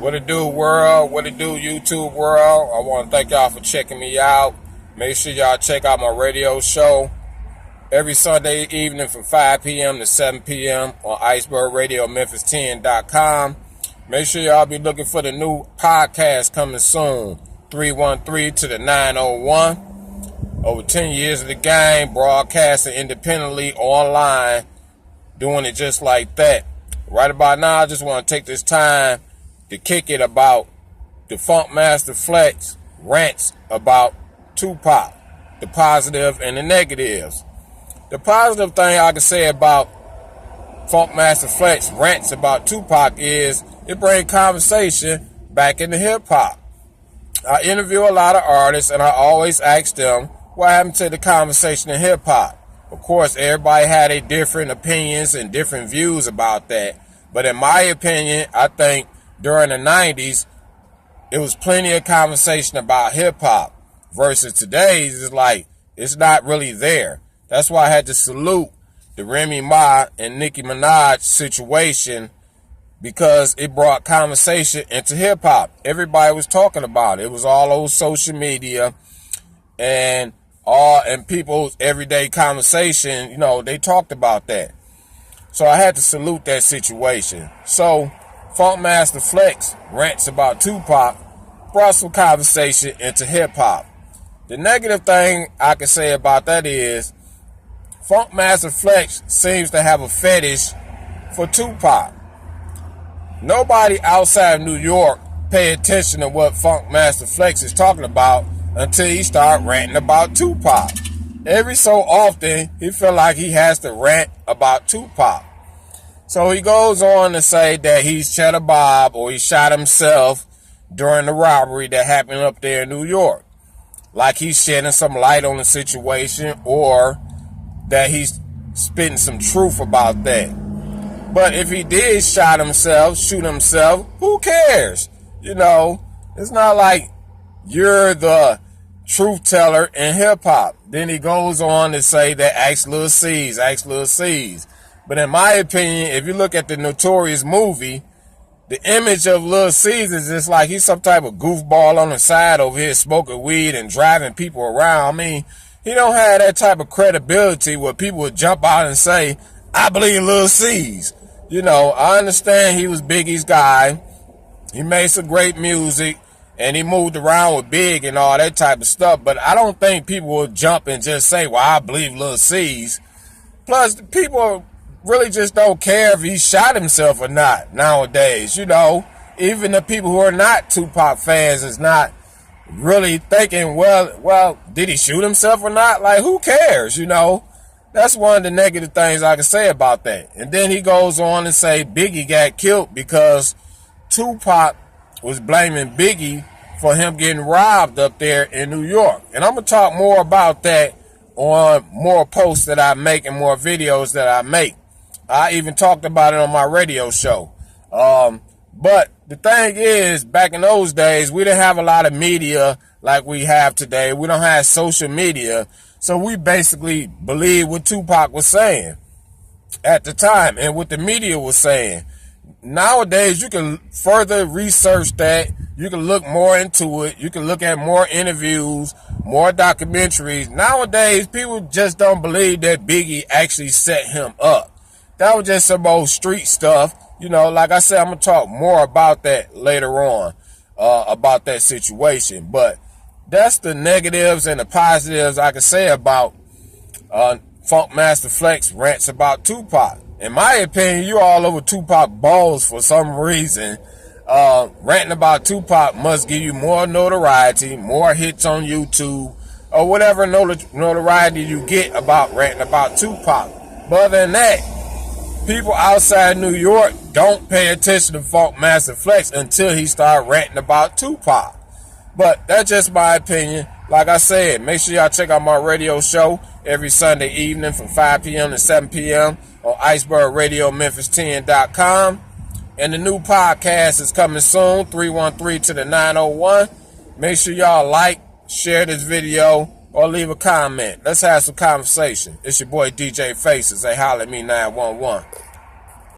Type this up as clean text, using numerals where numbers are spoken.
What it do, world? What it do, YouTube world? I want to thank y'all for checking me out. Make sure y'all check out my radio show every Sunday evening from 5 p.m. to 7 p.m. on icebergradio.memphis10.com. Make sure y'all be looking for the new podcast coming soon. 313 to the 901. Over 10 years of the game, broadcasting independently online, doing it just like that. Right about now, I just want to take this time to kick it about the Funkmaster Flex rants about Tupac, the positive and the negatives. The positive thing I can say about Funkmaster Flex rants about Tupac is it brings conversation back into hip-hop. I interview a lot of artists and I always ask them what happened to the conversation in hip-hop. Of course, everybody had a different opinions and different views about that. But in my opinion, I think during the 90s, it was plenty of conversation about hip-hop. Versus today's, is like, it's not really there. That's why I had to salute the Remy Ma and Nicki Minaj situation, because it brought conversation into hip-hop. Everybody was talking about it. It was all over social media and people's everyday conversation. You know, they talked about that. So I had to salute that situation. So Funkmaster Flex rants about Tupac brought some conversation into hip-hop. The negative thing I can say about that is Funkmaster Flex seems to have a fetish for Tupac. Nobody outside of New York pay attention to what Funkmaster Flex is talking about until he start ranting about Tupac. Every so often, he feel like he has to rant about Tupac. So he goes on to say that he's Cheddar Bob or he shot himself during the robbery that happened up there in New York. Like he's shedding some light on the situation, or that he's spitting some truth about that. But if he did shoot himself, who cares? You know, it's not like you're the truth teller in hip hop. Then he goes on to say that ask Lil C's. But in my opinion, if you look at the Notorious movie, the image of Lil C's is just like he's some type of goofball on the side over here smoking weed and driving people around. I mean, he don't have that type of credibility where people would jump out and say, I believe Lil C's. You know, I understand he was Biggie's guy. He made some great music and he moved around with Big and all that type of stuff. But I don't think people will jump and just say, well, I believe Lil C's. Plus, people really just don't care if he shot himself or not nowadays. You know, even the people who are not Tupac fans is not really thinking, well, did he shoot himself or not? Like, who cares, you know? That's one of the negative things I can say about that. And then he goes on to say Biggie got killed because Tupac was blaming Biggie for him getting robbed up there in New York. And I'm going to talk more about that on more posts that I make and more videos that I make. I even talked about it on my radio show. But the thing is, back in those days, we didn't have a lot of media like we have today. We don't have social media. So we basically believe what Tupac was saying at the time and what the media was saying. Nowadays, you can further research that. You can look more into it. You can look at more interviews, more documentaries. Nowadays, people just don't believe that Biggie actually set him up. That was just some old street stuff. You know, like I said, I'm going to talk more about that later on, about that situation. But that's the negatives and the positives I can say about Funkmaster Flex rants about Tupac. In my opinion, you all over Tupac balls for some reason. Ranting about Tupac must give you more notoriety, more hits on YouTube, or whatever notoriety you get about ranting about Tupac. But other than that, people outside New York don't pay attention to Funkmaster Flex until he start ranting about Tupac. But that's just my opinion. Like I said, make sure y'all check out my radio show every Sunday evening from 5 p.m. to 7 p.m. on icebergradio.memphis10.com. And the new podcast is coming soon, 313 to the 901. Make sure y'all like, share this video, or leave a comment. Let's have some conversation. It's your boy DJ Faces. Hey, holla at me 911.